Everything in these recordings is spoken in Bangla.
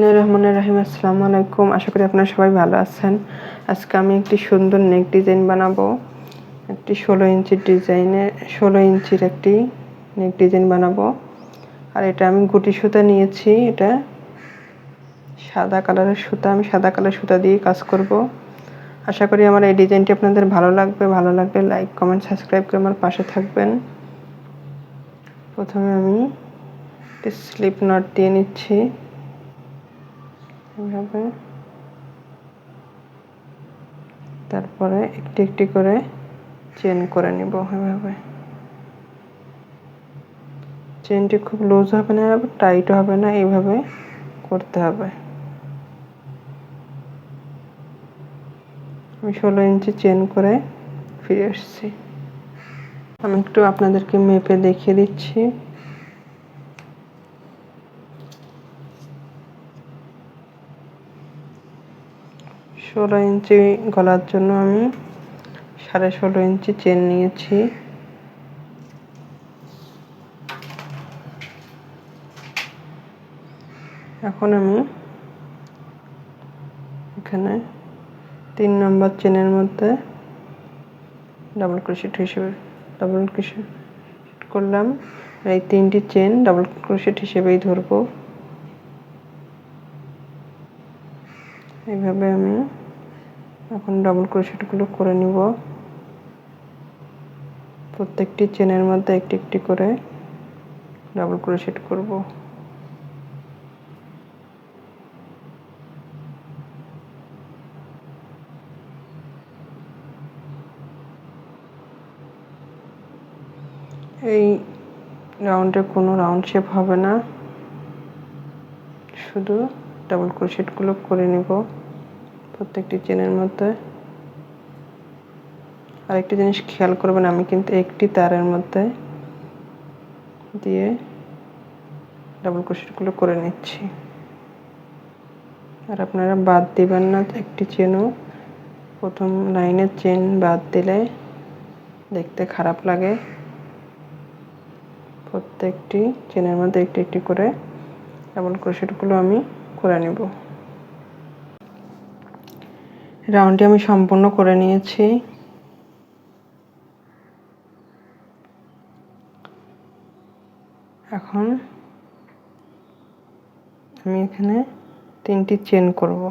রহমানির রহিম। আসসালামু আলাইকুম। আশা করি আপনারা সবাই ভালো আছেন। আজকে আমি একটি সুন্দর নেক ডিজাইন বানাবো। একটি 16 ইঞ্চির একটি নেক ডিজাইন বানাবো। আর এটা আমি গুটি সুতা নিয়েছি। এটা সাদা কালারের সুতা, আমি সাদা কালারের সুতা দিয়ে কাজ করব। আশা করি আমার এই ডিজাইনটি আপনাদের ভালো লাগবে। ভালো লাগলে লাইক, কমেন্ট, সাবস্ক্রাইব করে আমার পাশে থাকবেন। প্রথমে আমি একটি স্লিপ নট দিয়ে নিচ্ছি এভাবে, তারপরে একটি একটি করে চেন করে নিব। এভাবে চেনটি খুব লুজ হবে না, টাইট হবে না, এইভাবে করতে হবে। আমি 16 ইঞ্চি চেন করে ফিরে আসছি। আমি একটু আপনাদেরকে মেপে দেখিয়ে দিচ্ছি। ষোলো ইঞ্চি গলার জন্য আমি 16.5 ইঞ্চি চেন নিয়েছি। এখন আমি এখানে 3 নম্বর চেনের মধ্যে ডাবল ক্রোশেট করলাম। এই 3টি চেন ডাবল ক্রোশেট হিসেবেই ধরবো। এইভাবে আমি এখন ডাবল ক্রোশেটগুলো করে নিব। প্রত্যেকটি চেনের মধ্যে একটি একটি করে ডাবল ক্রোশেট করব। এই রাউন্ডে কোনো রাউন্ড শেপ হবে না, শুধু ডাবল ক্রোশেটগুলো করে নিব প্রত্যেকটি চেনের মধ্যে। আরেকটি জিনিস খেয়াল করবেন, আমি কিন্তু একটি তারের মধ্যে দিয়ে ডাবল ক্রোশেটগুলো করে নিচ্ছি। আর আপনারা বাদ দিবেন না একটি চেনও। প্রথম লাইনের চেন বাদ দিলে দেখতে খারাপ লাগে। প্রত্যেকটি চেনের মধ্যে একটি একটি করে ডাবল ক্রোশেটগুলো আমি করে নেব। রাউন্ডটি আমি সম্পূর্ণ করে নিয়েছি। এখন আমি এখানে 3টি চেন করব।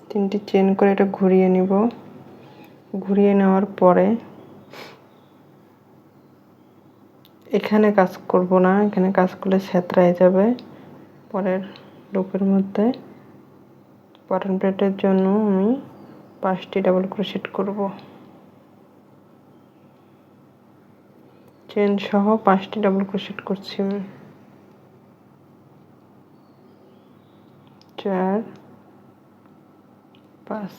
3টি চেন করে এটা ঘুরিয়ে নিব। ঘুরিয়ে নেওয়ার পরে এখানে কাজ করব না, এখানে কাজ করলে ছেঁতরায় যাবে। পরের লুপের মধ্যে বাটন প্লেটের জন্য আমি 5টি ডাবল ক্রোশেট করব। চেন সহ 5টি ডাবল ক্রোশেট করছি আমি। 4 5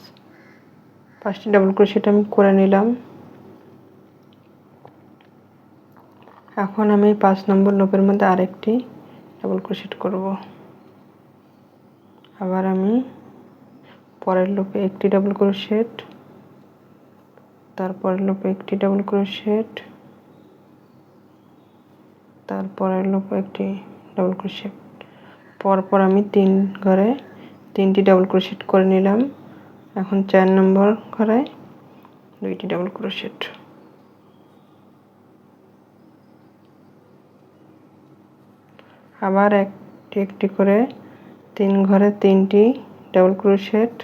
5টি ডাবল ক্রোশেট আমি করে নিলাম। এখন আমি 5 নম্বর লুপের মধ্যে আরেকটি ডাবল ক্রোশেট করব। আবার আমি পরের লুপে একটি ডাবল ক্রোশেট, তারপরের লুপে একটি ডাবল ক্রোশেট, তারপরের লুপে একটি ডাবল ক্রোশেট। পরপর আমি 3 ঘরে 3টি ডাবল ক্রোশেট করে নিলাম। এখন 4 নম্বর ঘরে 2টি ডাবল ক্রোশেট। আবার একটি একটি করে 3 ঘরে 3টি ডাবল ক্রোশেট।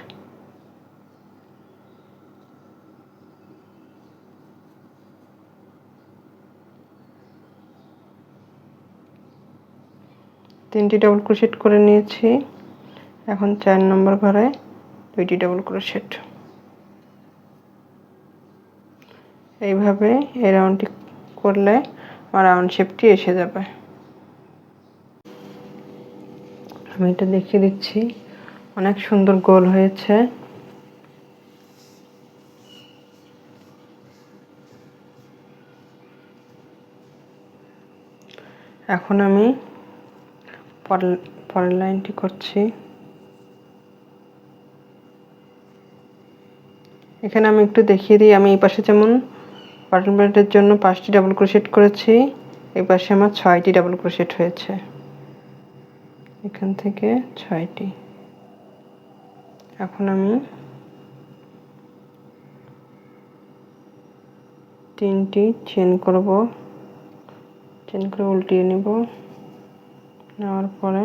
তিনটি ডাবল ক্রোশেট করে নিয়েছি। এখন 4 নম্বর ঘরে 2টি ডাবল ক্রোশেট। এইভাবে এই রাউন্ডটি করলে আমার রাউন্ড শেপটি এসে যাবে। আমি এটা দেখিয়ে দিচ্ছি, অনেক সুন্দর গোল হয়েছে। এখন আমি পরের লাইনটি করছি। এখানে আমি একটু দেখিয়ে দিই, আমি এই পাশে যেমন বাটন প্লেটের জন্য 5টি ডাবল ক্রোশেট করেছি, এই পাশে আমার 6টি ডাবল ক্রোশেট হয়েছে। এখান থেকে 6টি। এখন আমি 3টি চেন করব, চেন করে উল্টিয়ে নেব। নেওয়ার পরে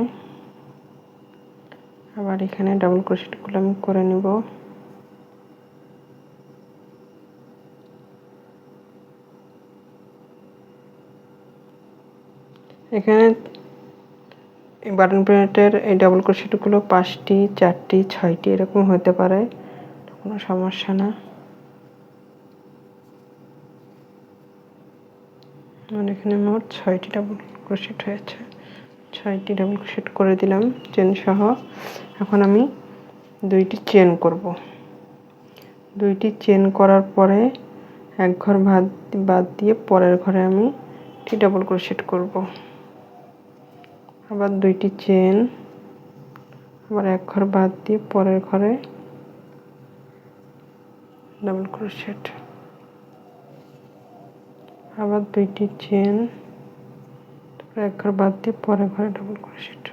আবার এখানে ডাবল ক্রোশেটগুলো আমি করে নেব। এখানে এই বাটন প্লেটের এই ডাবল ক্রোশেটগুলো 5টি, 4টি, 6টি এরকম হতে পারে, কোনো সমস্যা না। আমার এখানে মোট 6টি ডাবল ক্রোশেট হয়েছে। 6টি ডাবল ক্রোশেট করে দিলাম চেন সহ। এখন আমি 2টি চেন করব। 2টি চেন করার পরে এক ঘর বাদ দিয়ে পরের ঘরে আমি একটি ডাবল ক্রোশেট করব। আবার 2টি চেন, আবার এক ঘর বাদ দিয়ে পরের ঘরে ডাবল ক্রোশেট, আবার 2টি চেন, তারপর এক ঘর বাদ দিয়ে পরের ঘরে ডাবল ক্রোশেট।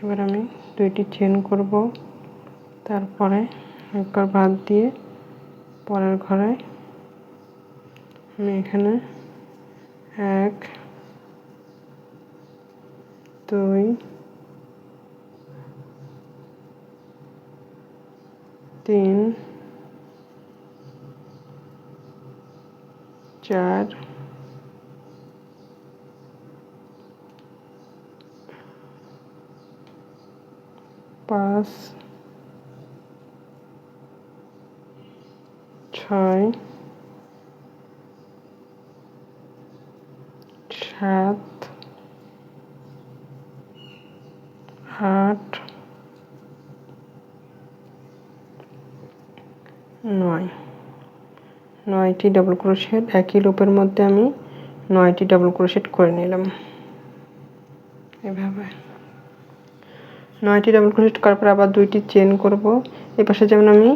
এবার আমি 2টি চেন করব, তারপরে এক ঘর বাদ দিয়ে পরের ঘরে আমি এখানে 1, 2, 3, 4, 5, 6, 7, 8, 9। 9টি ডাবল ক্রোশেট একই লুপের মধ্যে আমি 9টি ডাবল ক্রোশেট করে নিলাম। এভাবে 9টি ডাবল ক্রোশেট করার পর আবার 2টি চেন করব। এই পাশে যেমন আমি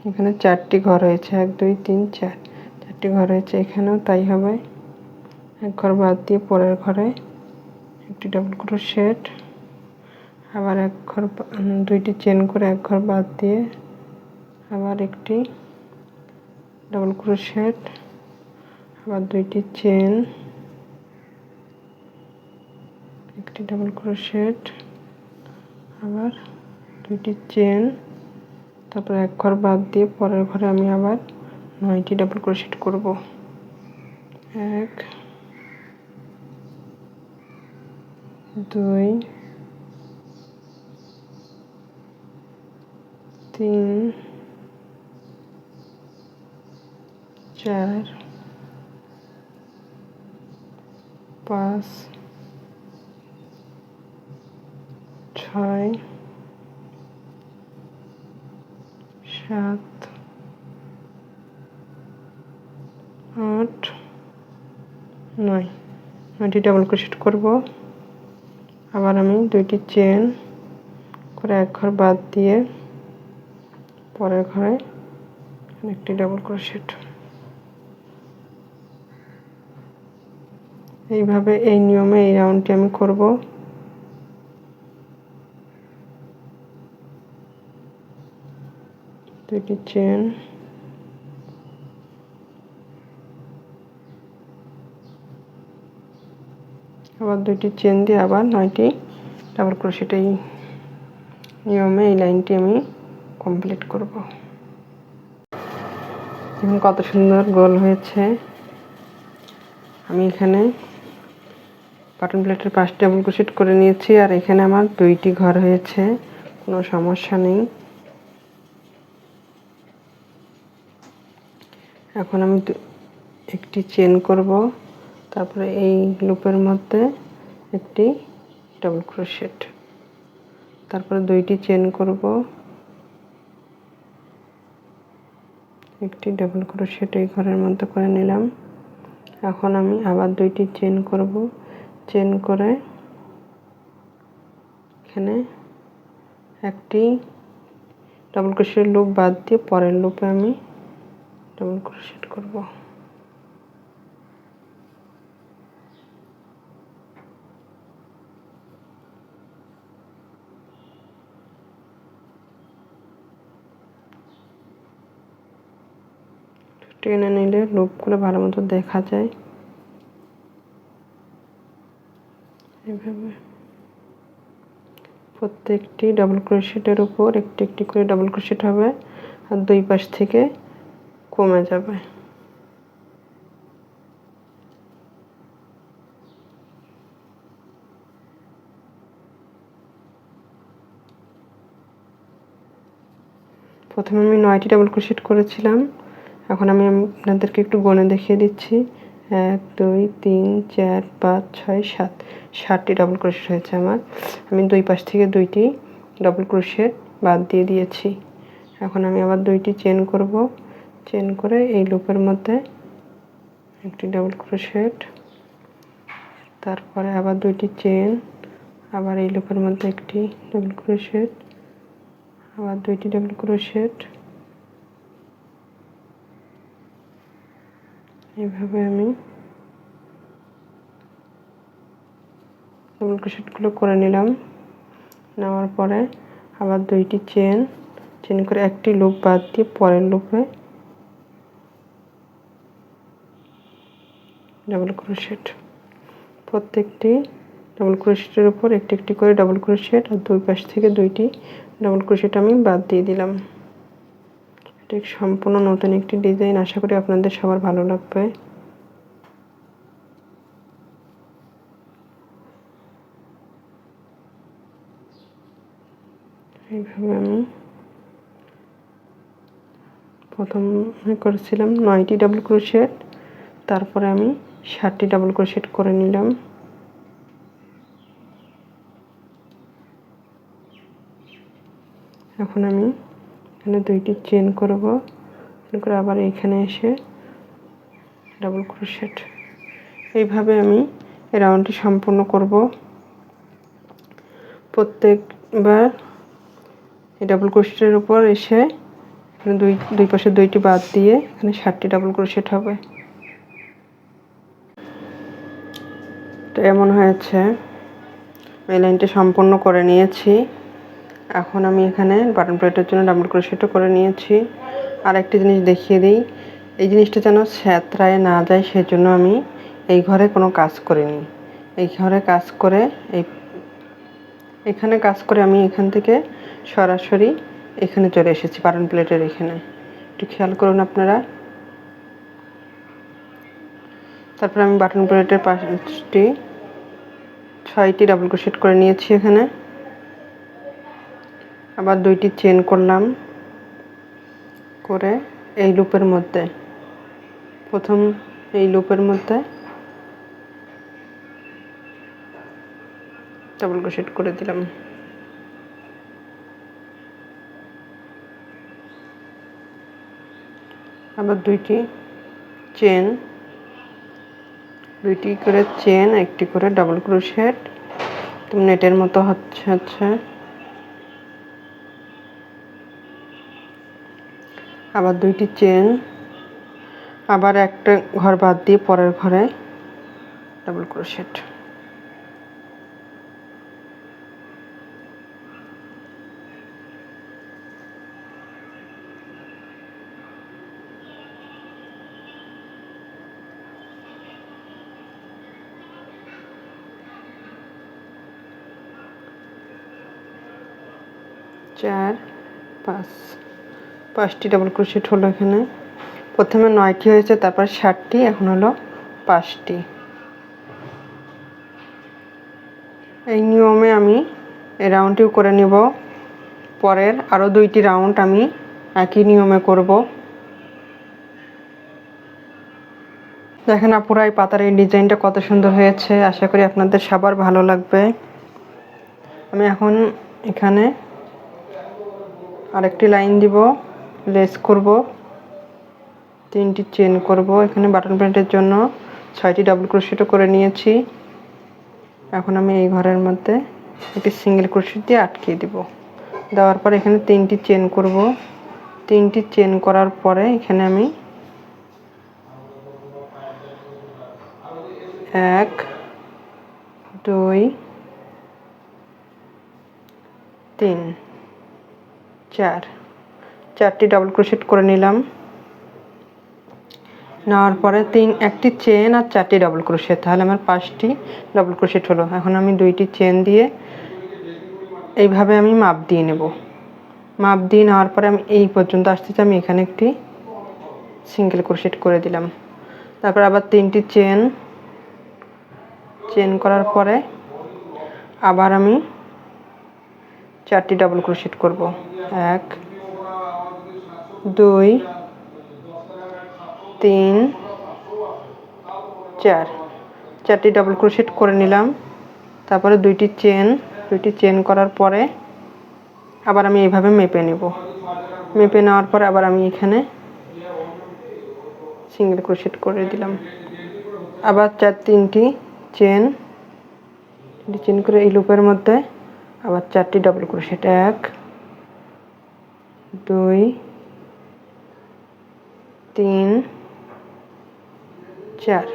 এখানে 4টি ঘর হয়েছে, 1, 2, 3, 4, 4টি ঘর হয়েছে, এখানেও তাই হবে। এক ঘর বাদ দিয়ে পরের ঘরে একটি ডাবল ক্রোশেট, আবার 2টি চেন করে এক ঘর বাদ দিয়ে আবার একটি ডাবল ক্রোশেট, আবার 2টি চেন, একটি ডাবল ক্রোশেট, আবার 2টি চেন, তারপর এক ঘর বাদ দিয়ে পরের ঘরে আমি আবার 9টি ডাবল ক্রোশেট করব। 1, 2, 3, 4, 5, 6, 7, 8, 9। 9টি ডাবল ক্রোশেট করব। আবার আমি 2টি চেন করে এক ঘর বাদ দিয়ে পরের ঘরে একটি ডাবল ক্রোশেট। এইভাবে এই নিয়মে এই রাউন্ডটি আমি করব। দুটি চেন, আবার 2টি চেন দিয়ে আবার 9টি ডাবল ক্রোশেট। এই নিয়মে এই লাইনটি আমি কমপ্লিট করব। দেখুন কত সুন্দর গোল হয়েছে। আমি এখানে বাটন প্লেটের 5টি ডাবল ক্রোশেট করে নিয়েছি, আর এখানে আমার 2টি ঘর হয়েছে, কোনো সমস্যা নেই। এখন আমি একটি চেন করব, তারপরে এই লুপের মধ্যে একটি ডাবল ক্রোশেট, তারপরে 2টি চেন করব, একটি ডাবল ক্রোশেট এই ঘরের মধ্যে করে নিলাম। এখন আমি আবার 2টি চেন করব, চেন করে এখানে একটি ডাবল ক্রোশেট লুপ বাদ দিয়ে পরের লুপে আমি ডাবল ক্রোশেট করব। টেনে নিলে লুপগুলো ভালো মতো দেখা যায়। এভাবে প্রত্যেকটি ডাবল ক্রোশেটের উপর একটি একটি করে ডাবল ক্রোশেট হবে, আর দুই পাশ থেকে কমে যাবে। প্রথমে আমি 9টি ডাবল ক্রোশেট করেছিলাম, এখন আমি আপনাদেরকে একটু গণে দেখিয়ে দিচ্ছি। 1 2 3 4 5 6 7 7টি ডাবল ক্রোশেট হয়েছে আমার। আমি দুই পাশ থেকে দুইটি ডাবল ক্রোশেট বাদ দিয়ে দিয়েছি। এখন আমি আবার দুইটি চেন করব, চেন করে এই লুপের মধ্যে একটি ডাবল ক্রোশেট, তারপরে আবার দুইটি চেন, আবার এই লুপের মধ্যে একটি ডাবল ক্রোশেট, আবার দুইটি ডাবল ক্রোশেট। এইভাবে আমি ডাবল ক্রোশেটগুলো করে নিলাম। নেওয়ার পরে আবার দুইটি চেন, চেন করে একটি লুপ বাদ দিয়ে পরের লুপে ডাবল ক্রোশেট। প্রত্যেকটি ডাবল ক্রোশেটের উপর একটি একটি করে ডাবল ক্রোশেট, আর দুই পাশ থেকে দুইটি ডাবল ক্রোশেট আমি বাদ দিয়ে দিলাম। এটি সম্পূর্ণ নতুন একটি ডিজাইন, আশা করি আপনাদের সবার ভালো লাগবে। এইভাবে আমি প্রথমে করেছিলাম 9টি ডাবল ক্রোশেট, তারপরে আমি 7টি ডাবল ক্রোশেট করে নিলাম। এখন আমি এখানে দুইটি চেন করব, করে আবার এখানে এসে ডাবল ক্রোশেট। এইভাবে আমি এই রাউন্ডটি সম্পূর্ণ করব। প্রত্যেকবার এই ডাবল ক্রোশেটের উপর এসে এখানে দুই পাশে দুইটি বাদ দিয়ে এখানে 7টি ডাবল ক্রোশেট হবে। তো এমন হয়েছে, এই লাইনটি সম্পূর্ণ করে নিয়েছি। এখন আমি এখানে বাটন প্লেটের জন্য ডাবল ক্রোশেটও করে নিয়েছি। আর একটি জিনিস দেখিয়ে দিই, এই জিনিসটা যেন ছ্যাঁতরায় না যায় সেজন্য আমি এই ঘরে কোনো কাজ করিনি। এই ঘরে কাজ করে এখানে কাজ করে আমি এখান থেকে সরাসরি এখানে চলে এসেছি, বাটন প্লেটের এখানে। একটু খেয়াল করুন আপনারা। তারপর আমি বাটন প্লেটের পাশটি 6টি ডাবল ক্রোশেট করে নিয়েছি। এখানে আবার দুইটি চেন করলাম, করে এই লুপের মধ্যে প্রথম এই লুপের মধ্যে ডাবল ক্রোশেট করে দিলাম। আবার দুইটি চেন, দুইটি করে চেন, একটি করে ডাবল ক্রোশেট, তো নেটের মতো হচ্ছে। আবার দুইটি চেন, আবার একটা ঘর বাদ দিয়ে পরের ঘরে ডাবল ক্রোশেট। চার, 5টি ডাবল ক্রোশেট হলো। এখানে প্রথমে 9টি হয়েছে, তারপর 7টি, এখন হলো 5টি। এই নিয়মে আমি এই রাউন্ডটিও করে নিব। পরের আরও 2টি রাউন্ড আমি একই নিয়মে করব। দেখেন আপুরা, এই পাতার এই ডিজাইনটা কত সুন্দর হয়েছে, আশা করি আপনাদের সবার ভালো লাগবে। আমি এখন এখানে আরেকটি লাইন দিব, লেস করব, 3টি চেন করব। এখানে বাটন প্রিন্টের জন্য 6টি ডাবল ক্রোশেটও করে নিয়েছি। এখন আমি এই ঘরের মধ্যে একটি সিঙ্গেল ক্রোশেট দিয়ে আটকিয়ে দিব। দেওয়ার পর এখানে 3টি চেন করব। 3টি চেন করার পরে এখানে আমি 1 2 3 4 4টি ডাবল ক্রোশেট করে নিলাম। নেওয়ার পরে একটি চেন আর 4টি ডাবল ক্রোশেট, তাহলে আমার 5টি ডাবল ক্রোশেট হলো। এখন আমি 2টি চেন দিয়ে এইভাবে আমি মাপ দিয়ে নেব। মাপ দিয়ে নেওয়ার পরে আমি এই পর্যন্ত আসতেছি, আমি এখানে একটি সিঙ্গেল ক্রোশেট করে দিলাম। তারপর আবার 3টি চেন করার পরে আবার আমি 4টি ডাবল ক্রোশেট করব। 1 2 3 4, 4টি ডাবল ক্রোশেট করে নিলাম। তারপরে 2টি চেন করার পরে আবার আমি এইভাবে মেপে নেব। মেপে নেওয়ার পরে আবার আমি এখানে সিঙ্গেল ক্রোশেট করে দিলাম। আবার 3টি চেন করে এই লুপের মধ্যে আবার 4টি ডাবল ক্রোশেট। 1 2 3 4,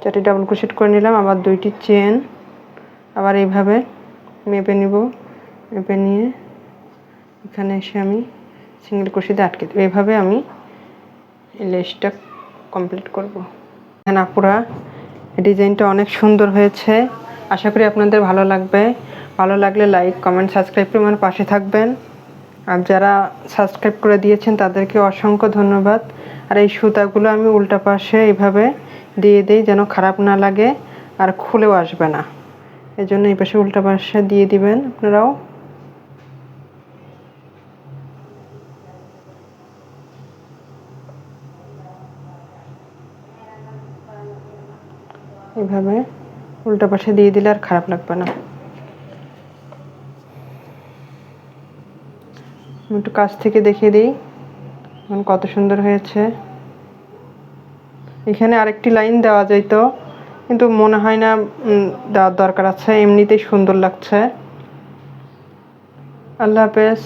4টি ডাবল ক্রোশেট করে নিলাম। আবার 2টি চেন, আবার এইভাবে মেপে নিব। মেপে নিয়ে এখানে এসে আমি সিঙ্গেল ক্রোশেটে আটকে দেব। এইভাবে আমি এই লেসটা কমপ্লিট করব। এখানে আপুরা ডিজাইনটা অনেক সুন্দর হয়েছে, আশা করি আপনাদের ভালো লাগবে। ভালো লাগলে লাইক কমেন্ট সাবস্ক্রাইব করে আমার পাশে থাকবেন। আর যারা সাবস্ক্রাইব করে দিয়েছেন তাদেরকে অসংখ্য ধন্যবাদ। আর এই সুতাগুলো আমি উল্টা পাশে এইভাবে দিয়ে দিই যেন খারাপ না লাগে আর খুলেও আসবে না, এই জন্য এই পাশে উল্টা পাশে দিয়ে দিবেন আপনারাও। এইভাবে উল্টা পাশে দিয়ে দিলে আর খারাপ লাগবে না। আমি একটু কাছ থেকে দেখিয়ে দিই এখন কত সুন্দর হয়েছে। এখানে আরেকটি লাইন দেওয়া যেত, কিন্তু মনে হয় না দেওয়ার দরকার আছে, এমনিতেই সুন্দর লাগছে। আল্লাহ হাফেজ।